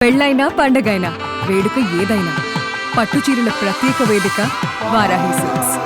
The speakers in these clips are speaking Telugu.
పెళ్ళైనా పండగైనా వేడుక ఏదైనా పట్టుచీరల ప్రత్యేక వేదిక వారాహి సిల్క్స్.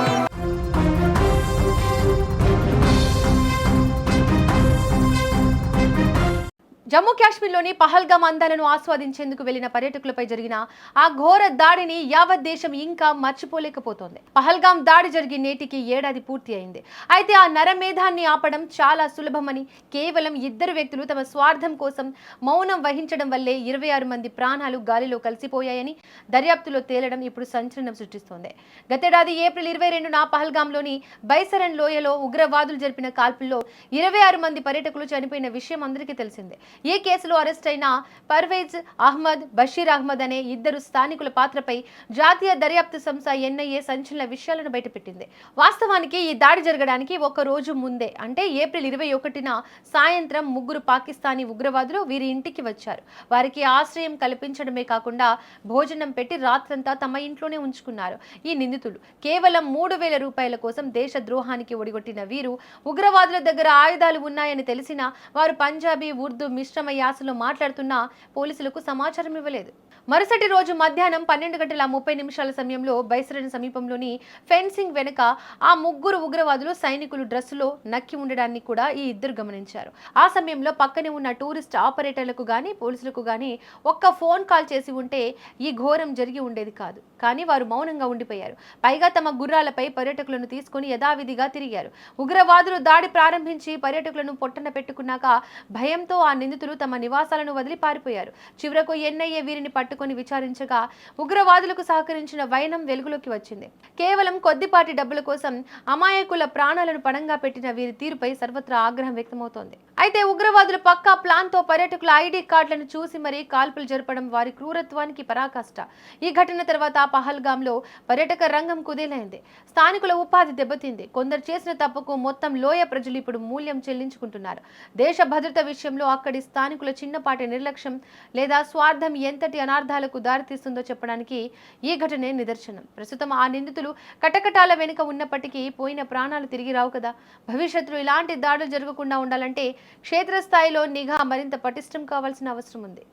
జమ్మూ కాశ్మీర్లోని పహల్గామ్ అందాలను ఆస్వాదించేందుకు వెళ్లిన పర్యాటకులపై జరిగిన ఆ ఘోర దాడిని యావత్ దేశం ఇంకా మర్చిపోలేకపోతోంది. పహల్గామ్ దాడి జరిగి నేటికి ఏడాది పూర్తి అయింది. అయితే ఆ నరమేధాన్ని ఆపడం చాలా సులభమని, కేవలం ఇద్దరు వ్యక్తులు తమ స్వార్థం కోసం మౌనం వహించడం వల్లే 26 మంది ప్రాణాలు గాలిలో కలిసిపోయాయని దర్యాప్తులో తేలడం ఇప్పుడు సంచలనం సృష్టిస్తోంది. గతేడాది ఏప్రిల్ 22న పహల్గామ్లోని బైసరన్ లోయలో ఉగ్రవాదులు జరిపిన కాల్పుల్లో 26 మంది పర్యాటకులు చనిపోయిన విషయం అందరికీ తెలిసిందే. ఈ కేసులో అరెస్ట్ అయిన పర్వేజ్ అహ్మద్, బషీర్ అహ్మద్ అనే ఇద్దరు స్థానికుల పాత్రపై జాతీయ దర్యాప్తు సంస్థ ఎన్ఐఏ సంచలన విషయాలను బయటపెట్టింది. వాస్తవానికి ఈ దాడి జరగడానికి ఒక రోజు ముందే, అంటే ఏప్రిల్ 21న సాయంత్రం ముగ్గురు పాకిస్తానీ ఉగ్రవాదులు వీరి ఇంటికి వచ్చారు. వారికి ఆశ్రయం కల్పించడమే కాకుండా భోజనం పెట్టి రాత్రంతా తమ ఇంట్లోనే ఉంచుకున్నారు. ఈ నిందితులు కేవలం 3,000 రూపాయల కోసం దేశద్రోహానికి ఒడిగొట్టిన వీరు ఉగ్రవాదుల దగ్గర ఆయుధాలు ఉన్నాయని తెలిసినా వారు పంజాబీ, ఉర్దూ మిశ్రమ యాసలో మాట్లాడుతున్నా పోలీసులకు సమాచారం ఇవ్వలేదు. మరుసటి రోజు మధ్యాహ్నం 12:30 సమయంలో బైసరన్ సమీపంలోని ఫెన్సింగ్ వెనుక ఆ ముగ్గురు ఉగ్రవాదులు సైనికులు డ్రెస్సులో నక్కి ఉండడాన్ని కూడా ఈ ఇద్దరు గమనించారు. ఆ సమయంలో పక్కనే ఉన్న టూరిస్ట్ ఆపరేటర్లకు గానీ పోలీసులకు గానీ ఒక్క ఫోన్ కాల్ చేసి ఉంటే ఈ ఘోరం జరిగి ఉండేది కాదు. కానీ వారు మౌనంగా ఉండిపోయారు. పైగా తమ గుర్రాలపై పర్యాటకులను తీసుకుని యథావిధిగా తిరిగారు. ఉగ్రవాదులు దాడి ప్రారంభించి పర్యాటకులను పొట్టన పెట్టుకున్నాక భయంతో ఆ నిందితులు తమ నివాసాలను వదిలి పారిపోయారు. చివరకు ఎన్ఐఏ వీరిని పట్టుకొని విచారించగా ఉగ్రవాదులకు సహకరించిన వైనం వెలుగులోకి వచ్చింది. కేవలం కొద్దిపాటి డబ్బుల కోసం అమాయకుల ప్రాణాలను పణంగా పెట్టిన వీరి తీరుపై సర్వత్రా ఆగ్రహం వ్యక్తమవుతోంది. అయితే ఉగ్రవాదులు పక్కా ప్లాన్ తో పర్యాటకుల ఐడి కార్డులను చూసి మరీ కాల్పులు జరపడం వారి క్రూరత్వానికి పరాకాష్ట. ఈ ఘటన తర్వాత పహల్గామ్లో పర్యాటక రంగం కుదేలైంది. స్థానికుల ఉపాధి దెబ్బతింది. కొందరు చేసిన తప్పుకు మొత్తం లోయ ప్రజలు ఇప్పుడు మూల్యం చెల్లించుకుంటున్నారు. దేశ భద్రత విషయంలో అక్కడి స్థానికుల చిన్నపాటి నిర్లక్ష్యం లేదా స్వార్థం ఎంతటి అనార్థాలకు దారితీస్తుందో చెప్పడానికి ఈ ఘటనే నిదర్శనం. ప్రస్తుతం ఆ నిందితులు కటకటాల వెనుక ఉన్నప్పటికీ పోయిన ప్రాణాలు తిరిగి రావు కదా. భవిష్యత్తులో ఇలాంటి దాడులు జరగకుండా ఉండాలంటే క్షేత్రస్థాయిలో నిఘా మరింత పటిష్టం కావాల్సిన అవసరం ఉంది.